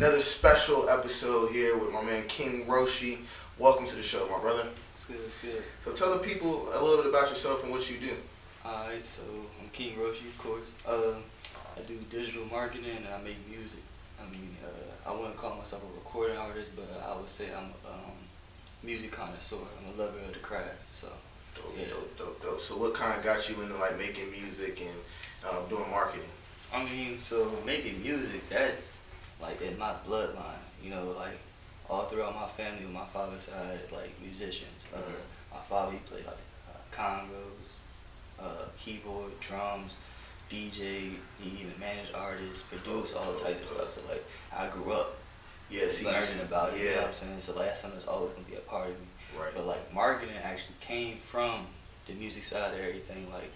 Another special episode here with my man King Roshi. Welcome to the show, my brother. It's good, it's good. So tell the people a little bit about yourself and what you do. Alright, so I'm King Roshi, of course. I do digital marketing and I make music. I wouldn't call myself a recording artist, but I would say I'm a music connoisseur. I'm a lover of the craft. So, Dope. So what kind of got you into like making music and doing marketing? So making music, that's like in my bloodline. You know, like all throughout my family, on my father's side, like musicians. My father, he played like congos, keyboard, drums, DJ. He even managed artists, produced all types of stuff. So like I grew up learning about it. You know what I'm saying? So like that's something that's always gonna be a part of me. Right. But like marketing actually came from the music side of everything. Like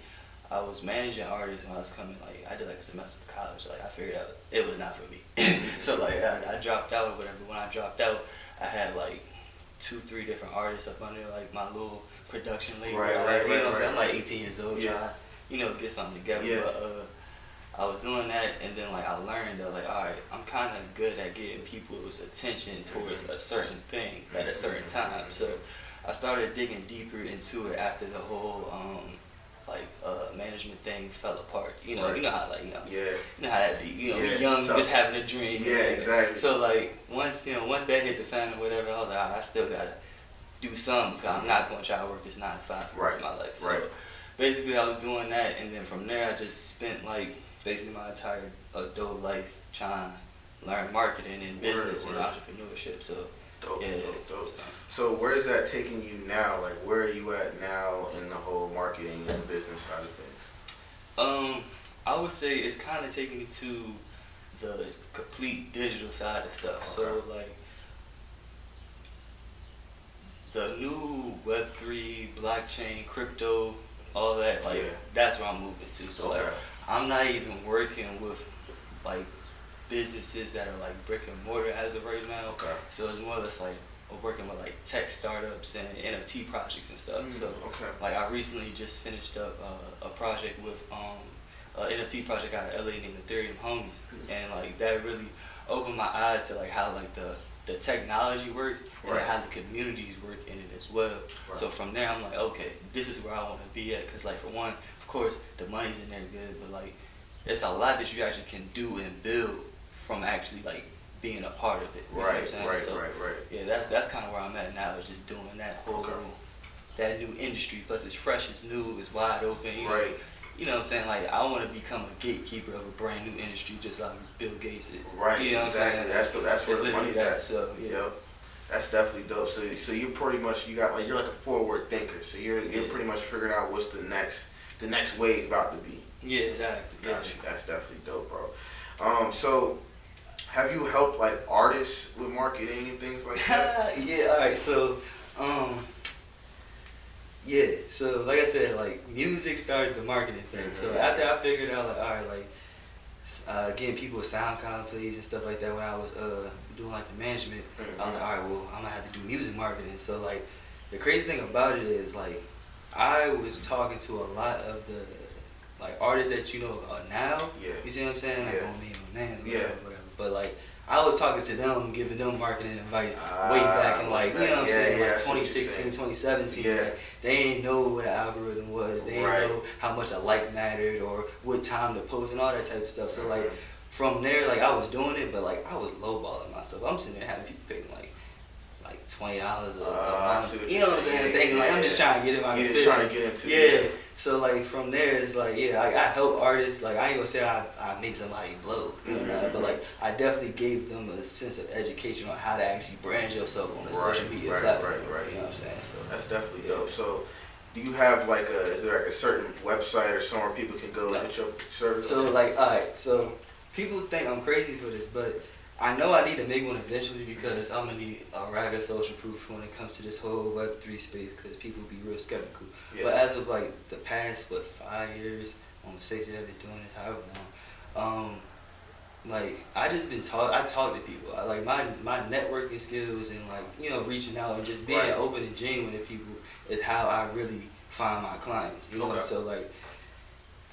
I was managing artists when I was coming. Like I did like a semester of college. Like I figured out it was not for me. So like I dropped out or whatever. When I dropped out, I had like 2-3 different artists up under like my little production label. You know what I'm saying? I'm like 18 years old, trying to get something together. Yeah. But I was doing that, and then like I learned that like, all right, I'm kind of good at getting people's attention towards a certain thing at a certain time. So I started digging deeper into it after the whole management thing fell apart. You know how like you know how that be. You know, we young, just having a dream. Yeah, exactly. So like once that hit the fan or whatever, I was like, all right, I still gotta do something because I'm not gonna try to work this 9 to 5 for the rest of my life. So basically, I was doing that, and then from there, I just spent like basically my entire adult life trying to learn marketing and business and entrepreneurship. So dope. So where is that taking you now? Like where are you at now in the whole marketing and business side of things? I would say it's kind of taking me to the complete digital side of stuff. So like the new Web3, blockchain, crypto, all that, like that's where I'm moving to. So like I'm not even working with like businesses that are like brick and mortar as of right now. So it's more or less like we're working with like tech startups and NFT projects and stuff. So like I recently just finished up a project with an NFT project out of LA named Ethereum Homies, and like that really opened my eyes to like how like the technology works and how the communities work in it as well. So from there I'm like, okay, this is where I want to be at, because like for one, of course the money's in there good, but like it's a lot that you actually can do and build from actually like being a part of it. You know what I'm saying? Yeah, that's kind of where I'm at now, is just doing that whole that new industry. Plus it's fresh, it's new, it's wide open. You know what I'm saying? Like I want to become a gatekeeper of a brand new industry, just like Bill Gates is. You know what I'm saying? That's where the money's at. So that's definitely dope. So you're pretty much you're like a forward thinker. So you're pretty much figuring out what's the next wave about to be. Yeah, exactly. Gotcha. That's definitely dope, bro. So have you helped like artists with marketing and things like that? Yeah. All right. So so like I said, like music started the marketing thing. So after I figured out like, all right, like getting people with SoundCloud plays and stuff like that, when I was doing like the management, I was like, all right, well, I'm gonna have to do music marketing. So like the crazy thing about it is like I was talking to a lot of the like artists that you know now. You see what I'm saying? Like on me and my man, whatever. But like I was talking to them, giving them marketing advice way back in like, you know what I'm saying, like 2016, 2017. Like, they ain't know what an algorithm was. They ain't know how much a like mattered or what time to post and all that type of stuff. So like from there, like I was doing it, but like I was lowballing myself. I'm sitting there having people pay me like $20 a month. You know what I'm saying? Thinking like I'm just trying to get in my just trying to get into it. So like from there, it's like I help artists. Like I ain't gonna say I make somebody blow, but like I definitely gave them a sense of education on how to actually brand yourself on a social media platform. You know what I'm saying? So that's definitely dope. So do you have like is there like a certain website or somewhere people can go get your service? So like alright, so people think I'm crazy for this, but I know I need to make one eventually, because I'm gonna need a ragged social proof when it comes to this whole Web3 space, because people be real skeptical. But as of like the past 5 years, almost 6 years I've been doing this, however long, like I just been I talk to people. I like my networking skills and like reaching out and just being open and genuine to people is how I really find my clients. You know, so like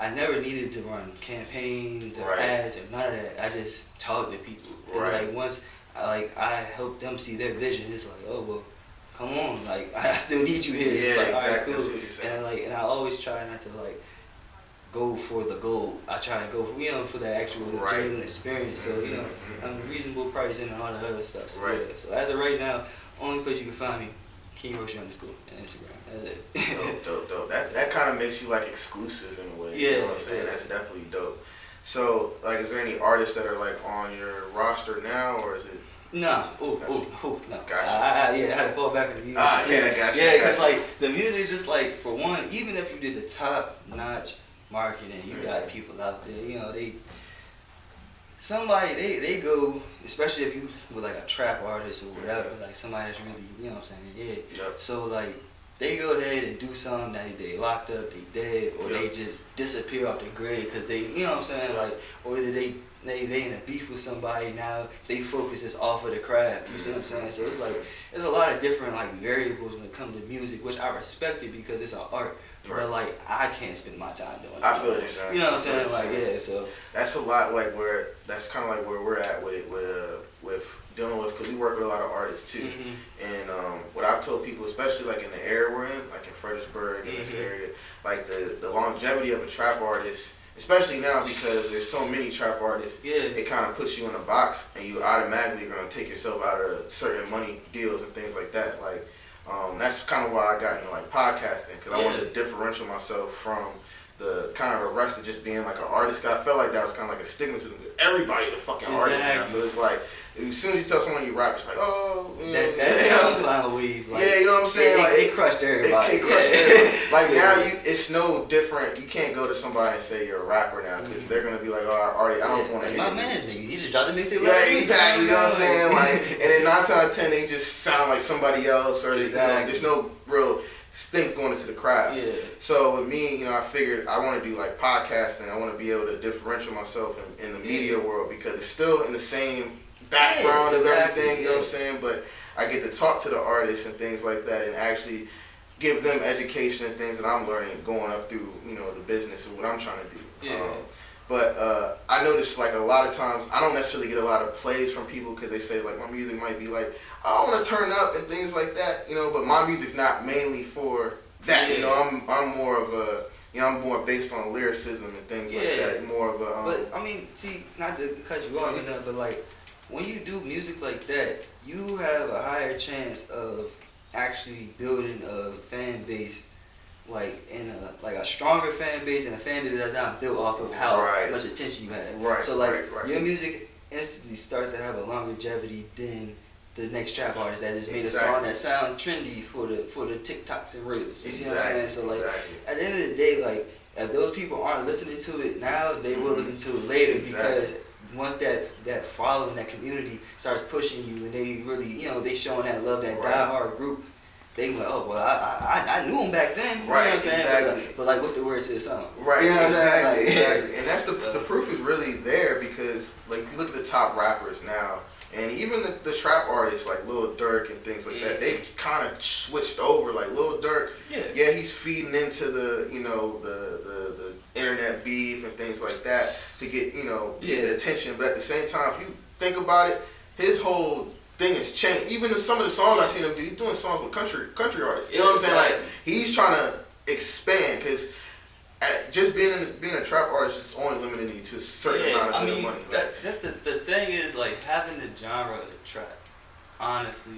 I never needed to run campaigns or ads or none of that. I just talked to people. And like once I helped them see their vision, it's like, oh well, come on, like I still need you here. Yeah, it's like, exactly. all right, cool. And I always try not to like go for the goal. I try to go for for that actual genuine experience. So I'm a reasonable price and all the other stuff. So, so as of right now, only place you can find me, King Roshi _ on Instagram. That's it. Dope. That kind of makes you like exclusive in a way. You know what I'm saying? That's definitely dope. So like, is there any artists that are like on your roster now, or is it? Nah. No. Gotcha. I had to fall back in the music. I gotcha. Yeah, because like the music, just like for one, even if you did the top notch marketing, you got people out there, they go, especially if you with like a trap artist or whatever, like somebody that's really, So like they go ahead and do something that they locked up, they dead, or they just disappear off the grid because they, like, or either they in a beef with somebody now, they focus is off of the craft, you see what I'm saying? So it's like, there's a lot of different like variables when it comes to music, which I respect it because it's an art. But like, I can't spend my time doing it. I feel what you're saying. You know what I'm saying? Like, so that's a lot like that's kind of like where we're at with dealing with, because we work with a lot of artists too. And what I've told people, especially like in the area we're in, like in Fredericksburg, in this area, like the longevity of a trap artist, especially now because there's so many trap artists, it kind of puts you in a box and you automatically are going to take yourself out of certain money deals and things like that. Like, that's kind of why I got into like podcasting, because I wanted to differentiate myself from the kind of arrest of just being like an artist. Cause I felt like that was kind of like a stigma to everybody, the fucking artist now. So it's like, as soon as you tell someone you rap, it's like, oh, that's line weave. Like, you know what I'm saying? Like, it crushed everybody. It crushed everybody. Like now, it's no different. You can't go to somebody and say you're a rapper now, because they're gonna be like, oh, I don't want to hear my man's nigga. He just dropped a mixtape. Exactly. You know what I'm saying? Like, and then 9 times out of 10, they just sound like somebody else, or there's no real stink going into the crowd. So with me, I figured I want to do like podcasting. I want to be able to differentiate myself in the media world, because it's still in the same background of everything, you know what I'm saying? But I get to talk to the artists and things like that, and actually give them education and things that I'm learning going up through, the business or what I'm trying to do. But I noticed like a lot of times I don't necessarily get a lot of plays from people because they say like my music might be like, oh, I want to turn up and things like that, but my music's not mainly for that. I'm more of a, I'm more based on lyricism and things like that. More of a. But I mean, see, not to cut you off, but like when you do music like that, you have a higher chance of actually building a fan base, like in a stronger fan base, and a fan base that's not built off of how much attention you have. So like your music instantly starts to have a longevity than the next trap artist that just made a song that sound trendy for the TikToks and reels. You see what I'm saying? So like at the end of the day, like if those people aren't listening to it now, they will listen to it later, because once that following, that community starts pushing you, and they really, they showing that love, that diehard group, they be like, oh, well, I knew him back then. You know what I'm saying? But like, what's the words to the song? Right, exactly. And that's the proof is really there, because like if you look at the top rappers now, and even the trap artists like Lil Durk and things like that, they've kind of switched over. Like Lil Durk, he's feeding into the the internet beef and things like that to get get the attention. But at the same time, if you think about it, his whole thing has changed. Even some of the songs I've seen him do, he's doing songs with country artists. You know what I'm saying? Like he's trying to expand, because just being a trap artist is only limiting you to a certain amount of money. That's the thing is, like, having the genre of trap, honestly,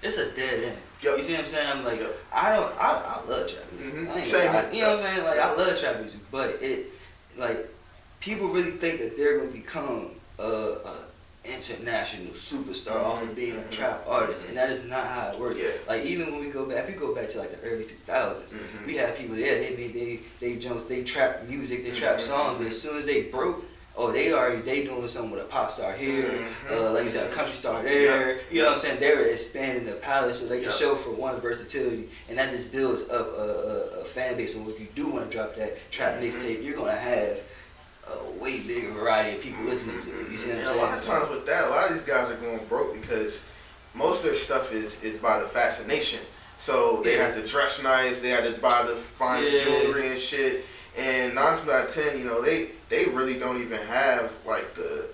it's a dead end. You see what I'm saying? I'm like, I love trap music. Same. You know what I'm saying? Like, I love trap music, but people really think that they're gonna become a international superstar off of being a trap artist, and that is not how it works. Like even when we go back, if you go back to like the early 2000s, we had people they trap music, they trap songs, but as soon as they broke, they doing something with a pop star here, like you said, a country star there. You know what I'm saying? They're expanding the palette so they can show for one versatility, and that just builds up a fan base. So if you do want to drop that trap mixtape, you're gonna have a way bigger variety of people listening to it. You see what I'm saying? A lot of times with that, a lot of these guys are going broke because most of their stuff is by the fascination. So they have to dress nice, they have to buy the finest jewelry and shit. And 9 times out of 10, you know, they really don't even have like the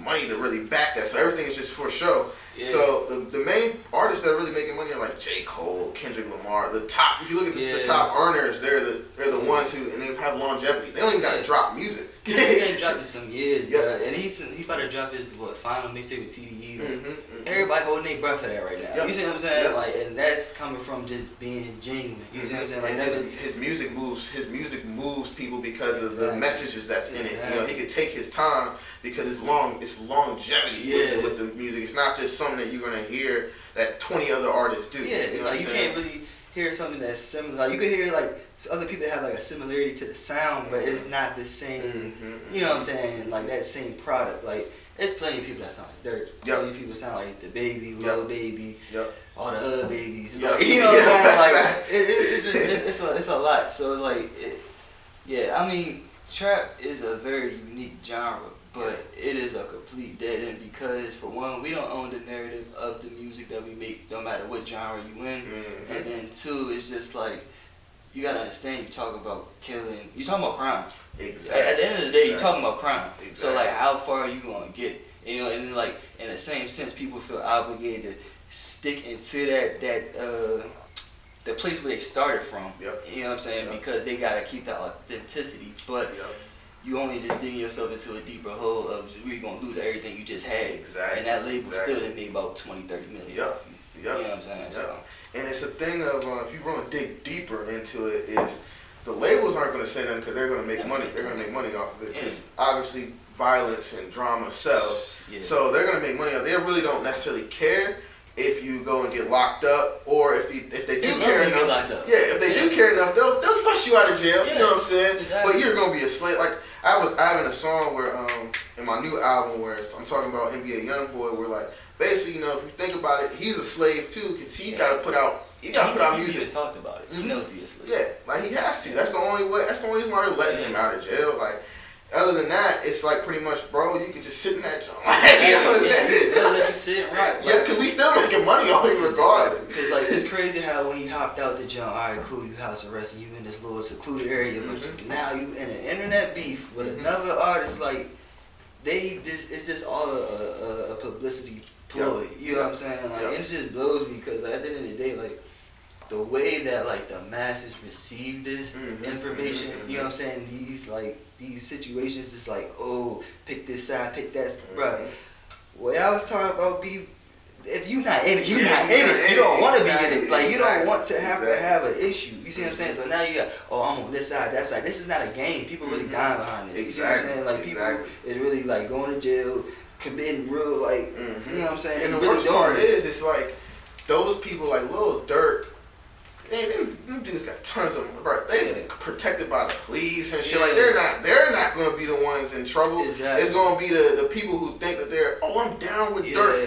money to really back that. So everything is just for show. Yeah. So the main artists that are really making money are like J. Cole, Kendrick Lamar. The top, if you look at the top earners, they're the ones who, and they have longevity. They don't even got to drop music. He ain't dropped in some years, bro. And he about to drop his final mixtape with TDE. Everybody holding their breath for that right now. Yep. You see what I'm saying? Yep. Like, and that's coming from just being genuine. You see what I'm saying? Like, and his music moves people because of the messages that's in it. You know, he could take his time because it's longevity with the music. It's not just something that you're gonna hear that 20 other artists do. Yeah, you know like you can't really hear something that's similar. Like you could hear like other people that have like a similarity to the sound, but it's not the same. You know what I'm saying? Like that same product. Like it's plenty of people that sound like Dirt. Plenty of people sound like the Baby, Lil Baby, all the other babies. Like, you know what I'm saying? Like it's a lot. So like, I mean, trap is a very unique genre. But it is a complete dead end because, for one, we don't own the narrative of the music that we make, no matter what genre you in. And then two, it's just like, you gotta understand, you talk about killing, you talking about crime. Exactly. At the end of the day, you talking about crime. Exactly. So like, how far are you gonna get? You know, and then like, in the same sense, people feel obligated to stick into the place where they started from. You know what I'm saying? Because they gotta keep that authenticity. But you only just dig yourself into a deeper hole of where you're going to lose everything you just had. Exactly. And that label still didn't make about 20, 30 million. You know what I'm saying? So. And it's a thing of, if you want to dig deeper into it, is the labels aren't going to say nothing because they're going to make money. They're going to make money off of it because obviously violence and drama sells. So they're going to make money off it. They really don't necessarily care if you go and get locked up, or if they do care enough. If they do care enough, they'll bust you out of jail. You know what I'm saying? Exactly. But you're going to be a slave. Like, I have in a song where, in my new album where I'm talking about NBA Youngboy, where like, basically, you know, if you think about it, he's a slave too, because he got to put out music. He talked about it. He knows he's a slave. Yeah, like he has to. That's the only way. That's the only reason why they're letting him out of jail. Like, other than that, it's like pretty much, bro, you can just sit in that joint. You know what I'm saying? They'll let you sit and rock. Yeah, because we still making money off it regardless. Because like, it's crazy how when you hopped out the joint, all right, cool, you house arrest and you in this little secluded area, but now you in an internet beef with another artist. Like, it's just all a publicity ploy. You know what I'm saying? Like, it just blows me because at the end of the day, like, the way that like the masses receive this information, you know what I'm saying? These situations, it's like, oh, pick this side, pick that, bruh. What I was talking about, if you're not in it, you're not in it. You don't want to be in it. Like, you don't want to have an issue. You see what I'm saying? So now you got, I'm on this side, that side. This is not a game. People really dying behind this. You see what I'm saying? Like, people is really like going to jail, committing real, like, you know what I'm saying? And the worst part is, it's like those people like Lil Durk. Them dudes got tons of them, bro. They protected by the police and shit. Like they're not gonna be the ones in trouble. Exactly. It's gonna be the people who think that I'm down with Durk.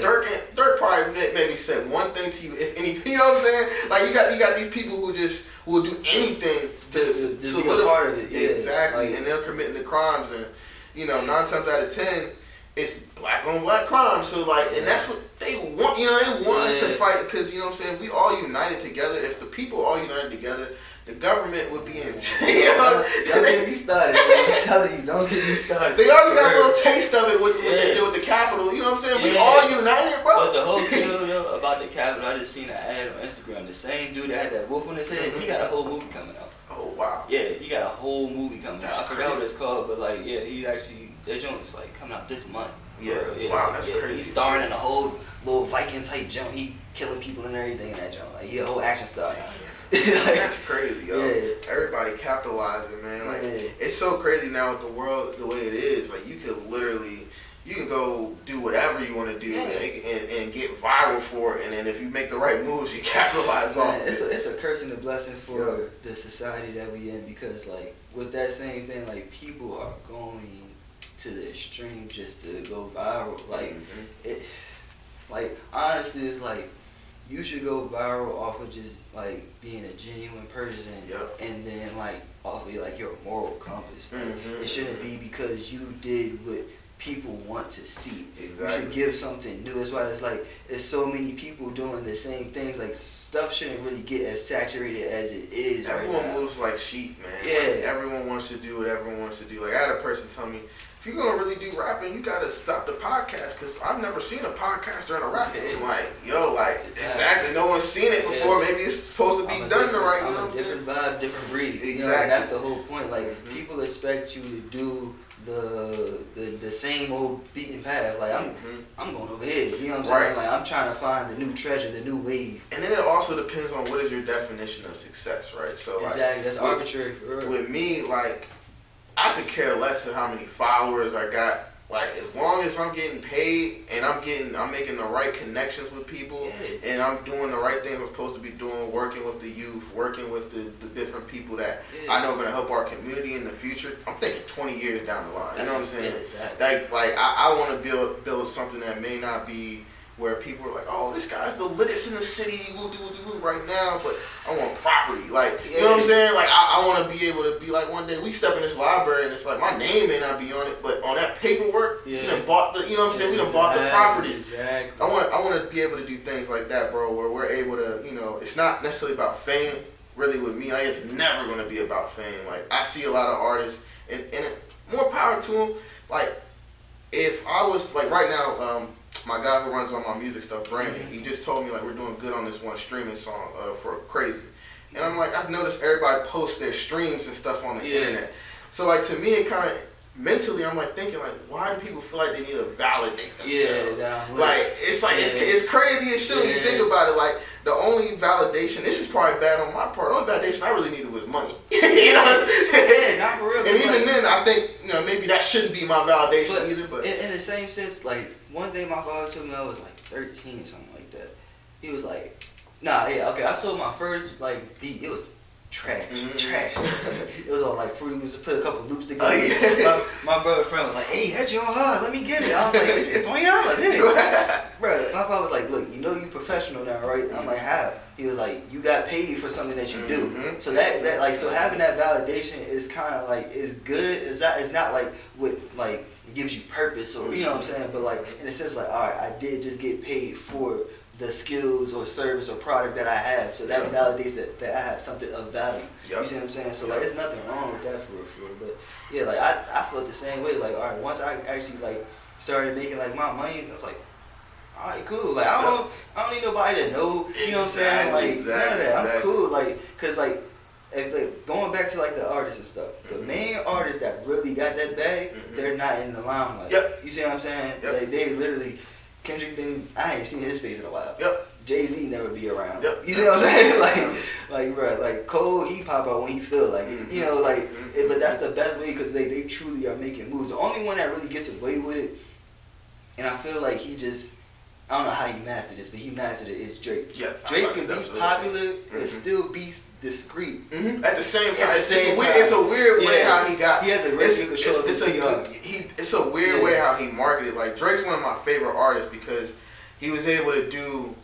Durk probably maybe said one thing to you, if anything. You know what I'm saying? Like you got these people who just will do anything to be a part of it. Exactly, like, and they're committing the crimes, and 9 times out of 10. It's black on black crime, so like, and that's what they want. They want us to fight because what I'm saying. If we all united together, if the people all united together, the government would be in jail. Don't get me started. I'm telling you, don't get me started. They already got a little taste of it with they did with the Capitol. You know what I'm saying? We all united, bro. But the whole deal about the Capitol, I just seen an ad on Instagram. The same dude that had that wolf on his head, he got a whole movie coming out. Oh wow. Yeah, he got a whole movie coming out. I forgot crazy. what it's called, but like, he actually, that joint is like coming out this month. Wow, that's crazy. He's starring in a whole little Viking type joint. He killing people and everything in that joint. Like, he a whole action star. Like, that's crazy, yo. Everybody capitalizing, man. Like, it's so crazy now with the world the way it is. Like, you can go do whatever you want to do and get viral for it. And then if you make the right moves, you capitalize on it. It's a curse and a blessing for the society that we in because, like, with that same thing, like, people are going to the extreme just to go viral. Like, honestly, it's like, you should go viral off of just like being a genuine person, and then like off of like your moral compass. It shouldn't be because you did what people want to see. You should give something new. That's why it's like there's so many people doing the same things. Like stuff shouldn't really get as saturated as it is. Everyone moves like sheep, man. Yeah. Like, everyone wants to do what everyone wants to do. Like, I had a person tell me, if you're gonna really do rapping, you gotta stop the podcast, because I've never seen a podcast during a rap. I'm like, yo, like, exactly. No one's seen it before. Maybe it's supposed to be done the right way. I'm a different vibe, different breed. Exactly. You know, that's the whole point. Like, people expect you to do the same old beaten path. Like, I'm going over here. You know what I'm saying? Like, I'm trying to find the new treasure, the new wave. And then it also depends on what is your definition of success, right? So exactly, like, that's arbitrary for real. With me, like, I could care less of how many followers I got. Like, as long as I'm getting paid and I'm making the right connections with people, and I'm doing the right things I'm supposed to be doing, working with the youth, working with the different people that I know are going to help our community in the future. I'm thinking 20 years down the line. You know what I'm saying? Exactly. Like I want to build something that may not be where people are like, oh, this guy's the littest in the city, we'll do right now, but I want property. Like, you know what I'm saying? Like, I want to be able to be like, one day we step in this library and it's like, my name may not be on it, but on that paperwork, we done bought the, you know what I'm saying? We done bought the property. Exactly. I want to be able to do things like that, bro, where we're able to, you know, it's not necessarily about fame. Really, with me, like, it's never going to be about fame. Like, I see a lot of artists, and more power to them. Like, if I was, like, right now, my guy who runs all my music stuff, Brandon, he just told me, like, we're doing good on this one streaming song for Crazy. And I'm like, I've noticed everybody posts their streams and stuff on the internet. So, like, to me, it kind of, mentally, I'm, like, thinking, like, why do people feel like they need to validate themselves? Like, it's like, it's crazy as shit when you think about it. Like, the only validation, this is probably bad on my part, the only validation I really needed was money. You know? Not for real. And even then, I think, you know, maybe that shouldn't be my validation either. But in the same sense, like, one day my father told me I was like 13 or something like that. He was like, I sold my first, like, beat. It was trash. It was all like Fruity Loops. I put a couple loops together. My brother friend was like, hey, that's your hard. Let me get it. I was like, it's $20. Hit it. Bro, my father was like, look, you know you professional now, right? I'm like, how? He was like, you got paid for something that you do. So that like, so having that validation is kind of like, is good. It's not like what, like, gives you purpose, or, you know what I'm saying? But, like, in a sense, like, all right, I did just get paid for the skills or service or product that I have, so that validates that I have something of value. You see what I'm saying? So, like, there's nothing wrong with that for real. But yeah, like, I felt the same way. Like, all right, once I actually, like, started making, like, my money, I was like, all right, cool. Like, I don't need nobody to know. You know what I'm saying? Like, none of that. I'm cool. Like, cause, like, like, going back to, like, the artists and stuff, the main artists that really got that bag, they're not in the limelight. You see what I'm saying? Like, they literally, Kendrick I ain't seen his face in a while. Jay-Z never be around. You see what I'm saying? Like, bro, like, Cole, he pop out when he feel like it. You know, like, but that's the best way, because they truly are making moves. The only one that really gets away with it, and I feel like he just, I don't know how he mastered this, but he mastered it, is Drake. Drake can be popular and still be discreet. At the same time, it's a weird way how he got. He has a very good control. It's a weird way how he marketed. Like, Drake's one of my favorite artists because he was able to do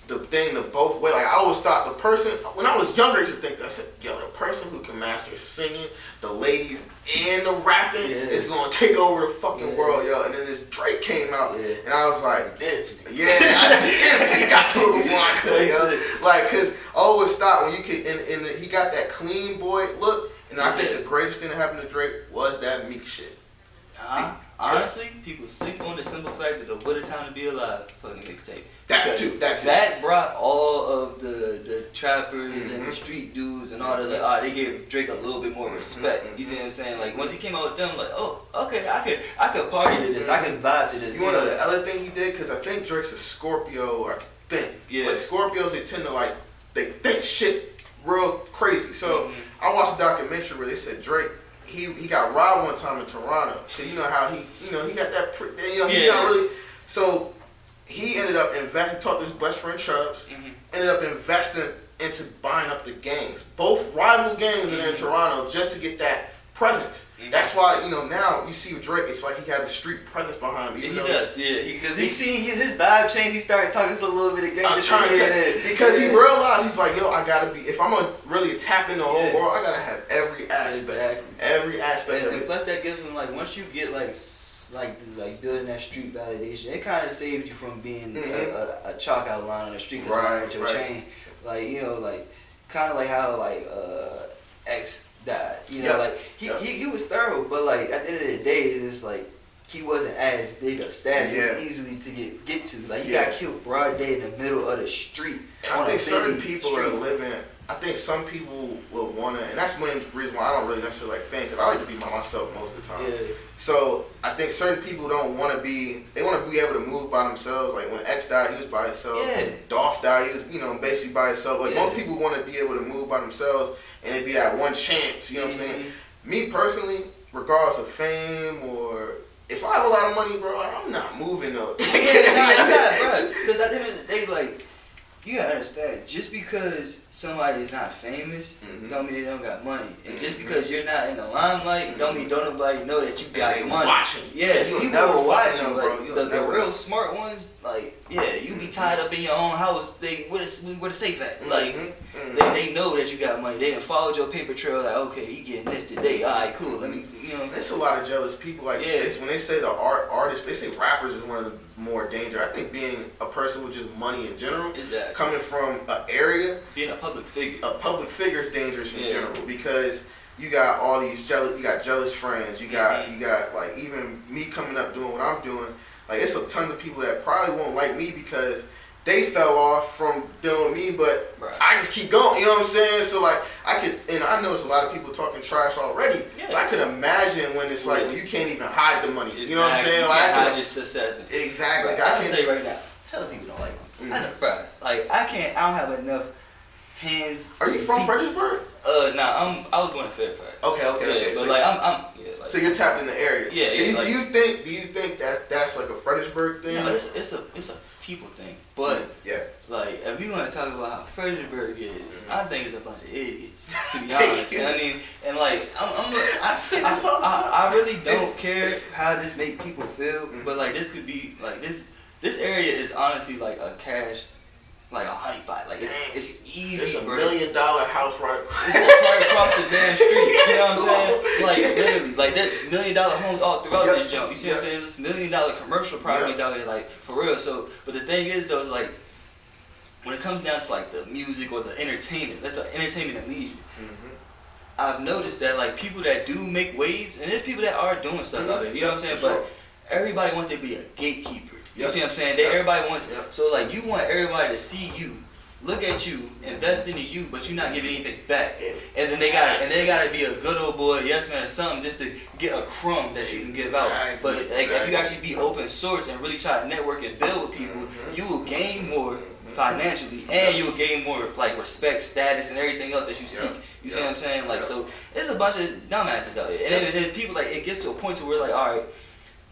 the thing the both way. Like, I always thought the person, when I was younger, I used to think, I said, yo, the person who can master singing, the ladies, and the rapping is gonna take over the fucking world, yo. And then this Drake came out, and I was like, this, he got to it before I could, yo. Like, cause I always thought when you could, and he got that clean boy look, and I think the greatest thing that happened to Drake was that Meek shit. Honestly, people sleep on the simple fact that the What a Time to Be Alive fucking mixtape. That brought all of the trappers and the street dudes and all that. They gave Drake a little bit more respect. You see what I'm saying? Like, once he came out with them, like, oh, okay, I could party to this. I can vibe to this. You want to know the other thing he did? Because I think Drake's a Scorpio. I think. Like, Scorpios, they tend to, like, they think shit real crazy. So I watched a documentary where they said Drake, he got robbed one time in Toronto. Cause you know how he got that, he's not really. So he ended up he talked to his best friend Chubbs, ended up investing into buying up the gangs, both rival gangs that are in Toronto, just to get that presence. That's why, now you see with Drake, it's like he has a street presence behind him. He does, because he seen his vibe change. He started talking a little bit of gangster because he realized, he's like, yo, I gotta be, if I'm gonna really tap in the whole world, I gotta have every aspect, every aspect of it. And plus, that gives him, like, once you get like building that street validation, it kind of saves you from being a chalk outline on the street that's to a chain. Like, like kind of like how like X He was thorough, but like at the end of the day, it's like he wasn't as big a status easily to get to. Like he got killed broad day in the middle of the street. And I think certain people are living. I think some people will want to, and that's the main reason why I don't really necessarily like fame, because I like to be by myself most of the time. Yeah. So I think certain people don't want to be, they want to be able to move by themselves. Like when X died, he was by himself. Yeah. Dolph died, he was, basically by himself. Like most people want to be able to move by themselves, and it'd be that one chance, you know what I'm saying? Me personally, regardless of fame or if I have a lot of money, bro, I'm not moving up. Bro. Because at the end of the day, like, you gotta understand, just because somebody is not famous, don't mean they don't got money. And just because you're not in the limelight, don't mean don't nobody know that you got money. Watching. Yeah, people never watch you, bro. The real smart ones, like, you be tied up in your own house. Where the safe at? Like, they know that you got money. They done followed your paper trail. Like, okay, you getting this today. All right, cool. Let me, There's a lot of jealous people. Like, when they say the artists, they say rappers is one of the more dangerous. I think being a person with just money in general, coming from an area, being a public figure is dangerous in general, because you got all these jealous friends. You got like, even me coming up doing what I'm doing. Like, it's a tons of people that probably won't like me because they fell off from dealing with me, but I just keep going, you know what I'm saying? So like, I know it's a lot of people talking trash already, so I could imagine when it's like, when you can't even hide the money, you know what I'm saying? Like, I hide your success. Exactly. Like, I can tell you right now, hella people don't like me. Like, I don't have enough hands. Are you from Fredericksburg? Nah, I was born in Fairfax. Okay. But so like, I'm so you're tapped in the area. Yeah. So do you think that that's like a Fredericksburg thing? No, it's a people thing. But like, if you want to talk about how Fredericksburg is, I think it's a bunch of idiots, to be honest. I mean, and like, I really don't care how this make people feel, but like, this could be like this area is honestly like a cash. Like a honeypot, like it's easy. It's $1 million house right across the damn street. You know what I'm saying? Like literally, like there's $1 million homes all throughout this jump. You see what I'm saying? There's $1 million commercial properties out here, like for real. So, but the thing is though, is like when it comes down to like the music or the entertainment, that's like entertainment and leisure. I've noticed that like people that do make waves, and there's people that are doing stuff out here. You know what I'm saying? But everybody wants to be a gatekeeper. You see what I'm saying? Everybody wants, so like you want everybody to see you, look at you, invest into you, but you're not giving anything back. And then they gotta be a good old boy, yes man, or something, just to get a crumb that you can give out. But like if you actually be open source and really try to network and build with people, you will gain more financially, and you will gain more like respect, status, and everything else that you seek. You see what I'm saying? Like, so there's a bunch of dumbasses out here, and then people like it gets to a point to where like, all right.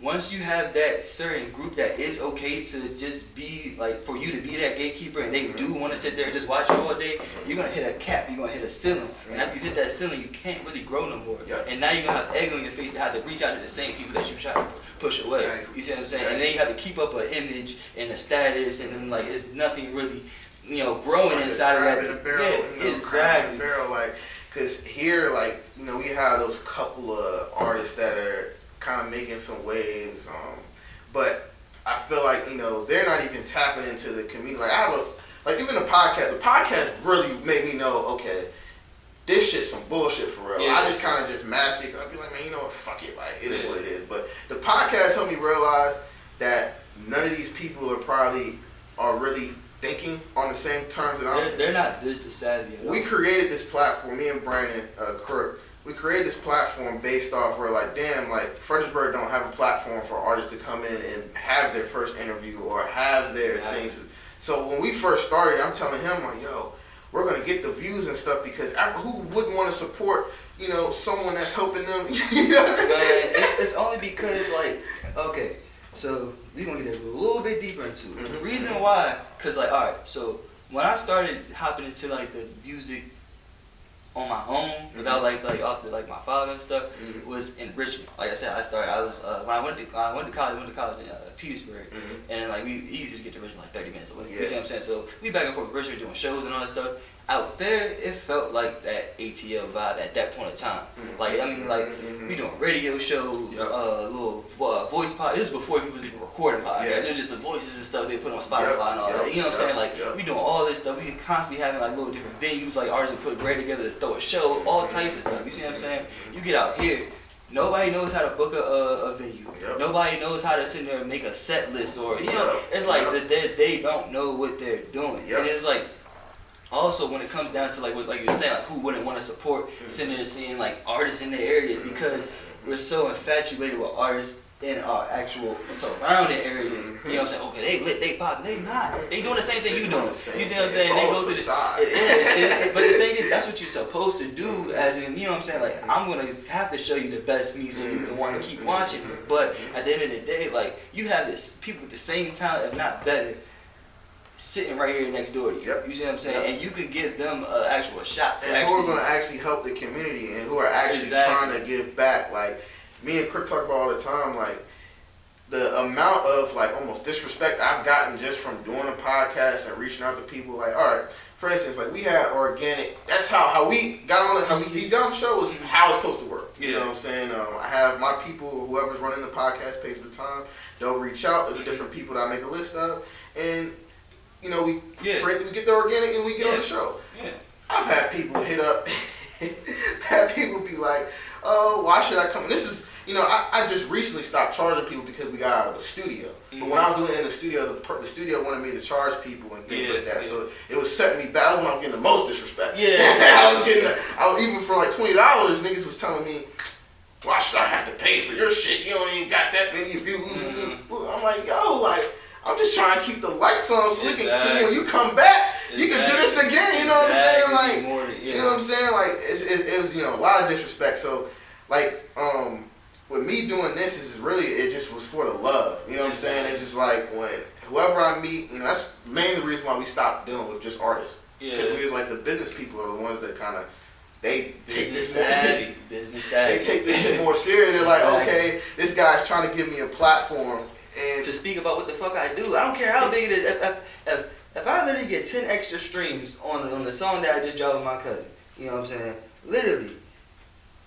Once you have that certain group that is okay to just be like, for you to be that gatekeeper, and they do want to sit there and just watch you all day, you're going to hit a cap, you're going to hit a ceiling. And after you hit that ceiling, you can't really grow no more. And now you're going to have egg on your face to have to reach out to the same people that you try to push away. You see what I'm saying? And then you have to keep up an image and a status, and then like, it's nothing really, growing inside of that. In the barrel, exactly. In the barrel, like, because here, like, we have those couple of artists that are kind of making some waves, but I feel like they're not even tapping into the community. Like even the podcast really made me know, okay, this shit's some bullshit for real. I just kind of just mask it. I'd be like, man, you know what, fuck it, like it is what it is. But the podcast helped me realize that none of these people are really thinking on the same terms that I'm. They're not business savvy at all. We created this platform, me and Brandon Crook. We created this platform based off where like, damn, like Fredericksburg don't have a platform for artists to come in and have their first interview or have their things. So when we first started, I'm telling him like, yo, we're gonna get the views and stuff, because who wouldn't want to support, someone that's helping them? It's only because like, okay, so we're gonna get a little bit deeper into it. The reason why, cause like, all right, so when I started hopping into like the music on my own, without like off my father and stuff, was in Richmond. Like I said, when I went to college in Petersburg, and like we easy to get to Richmond like 30 minutes away. You see what I'm saying? So we back and forth with Richmond doing shows and all that stuff. out there, it felt like that ATL vibe at that point in time. Like, I mean, like, we doing radio shows, little voice pod. It was before people was even recording podcasts. It was just the voices and stuff they put on Spotify and all that. You know what I'm saying? Like, we doing all this stuff. We constantly having like little different venues, like artists that put bread together to throw a show, all types of stuff. You see what I'm saying? You get out here, nobody knows how to book a venue. Nobody knows how to sit there and make a set list, or you know, it's like they don't know what they're doing, and it's like. Also, when it comes down to like what like you're saying, like who wouldn't want to support sitting there seeing like artists in their areas, because we're so infatuated with artists in our actual surrounding areas. You know what I'm saying? Okay, they lit, they pop, they not. They doing the same thing you doing. You see what I'm saying? They go through the but the thing is, that's what you're supposed to do. As in, you know what I'm saying? Like, I'm gonna have to show you the best me so you can want to keep watching. But at the end of the day, like you have this people with the same talent, if not better, sitting right here next door to you. You see what I'm saying? And you could give them an actual shot to who are going to actually help the community and who are actually trying to give back. Like, me and Crick talk about all the time, like, the amount of, like, almost disrespect I've gotten just from doing a podcast and reaching out to people. Like, all right, for instance, like, we had organic, that's how we got on, he got on the show was how it's supposed to work. You know what I'm saying? I have my people, whoever's running the podcast page at the time, they'll reach out to the different people that I make a list of, and you know, we get the organic and we get on the show. I've had people hit up, had people be like, oh, why should I come? And this is, you know, I just recently stopped charging people because we got out of the studio. But when I was doing it in the studio, the studio wanted me to charge people and things like that. So it was setting me back. That was when I was getting the most disrespect. I was even for like $20, niggas was telling me, why should I have to pay for your shit? You don't even got that. I'm like, yo, like, I'm just trying to keep the lights on so we can, so when you come back, you can do this again. You know what I'm saying? Like, you know what I'm saying? Like, it was, you know, a lot of disrespect. So, like, with me doing this is really, it just was for the love. You know what I'm saying? It's just like when whoever I meet, you know, that's mainly the reason why we stopped dealing with just artists. Because we was like the business people are the ones that kind of, they take this savvy. They take this shit more serious. They're like, okay, this guy's trying to give me a platform. And to speak about what the fuck I do. I don't care how big it is. If I literally get 10 extra streams on the song that I just dropped with my cousin, you know what I'm saying? Literally,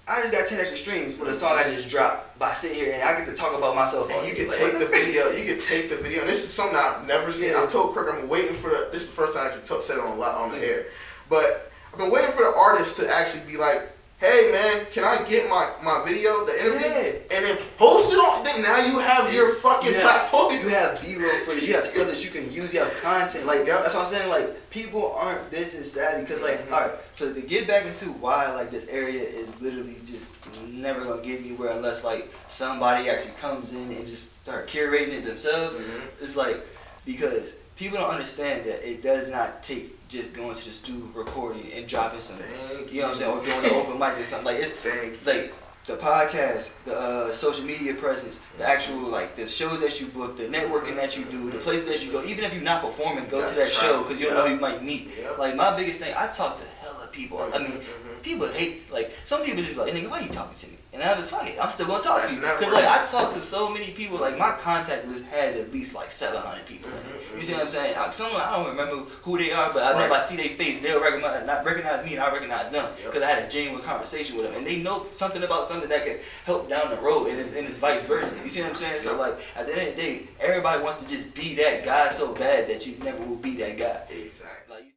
I just got 10 extra streams with a song I just dropped by sitting here and I get to talk about myself. And you can take the video. You can take the video. And this is something I've never seen. I've told Kirk I'm waiting for this is the first time I actually said it on the air. But I've been waiting for the artist to actually be like, hey man, can I get my video, the interview, and then post it on? Then now you have your fucking platform. You have B-roll footage. You have stuff that you can use. You have content. Like that's what I'm saying. Like people aren't business savvy because like all right. So to get back into why like this area is literally just never gonna get anywhere unless like somebody actually comes in and just start curating it themselves. It's like because people don't understand that it does not take just going to the studio, recording, and dropping something. You know what I'm saying? Or doing an open mic or something. Like it's like the podcast, the social media presence, the actual like the shows that you book, the networking that you do, the places that you go. Even if you're not performing, go to that show because you don't know who you might meet. Like my biggest thing, I talk to hella people. I mean, people hate like some people just be like, nigga, why you talking to me? And I'm like, fuck it, I'm still gonna talk to you because like I talk to so many people. Like my contact list has at least like 700 people in it. You see what I'm saying? Someone I don't remember who they are, but I know if I see their face, they'll recognize me and I recognize them because I had a genuine conversation with them, and they know something about something that can help down the road, and it's vice versa. You see what I'm saying? So like at the end of the day, everybody wants to just be that guy so bad that you never will be that guy. Exactly. Like,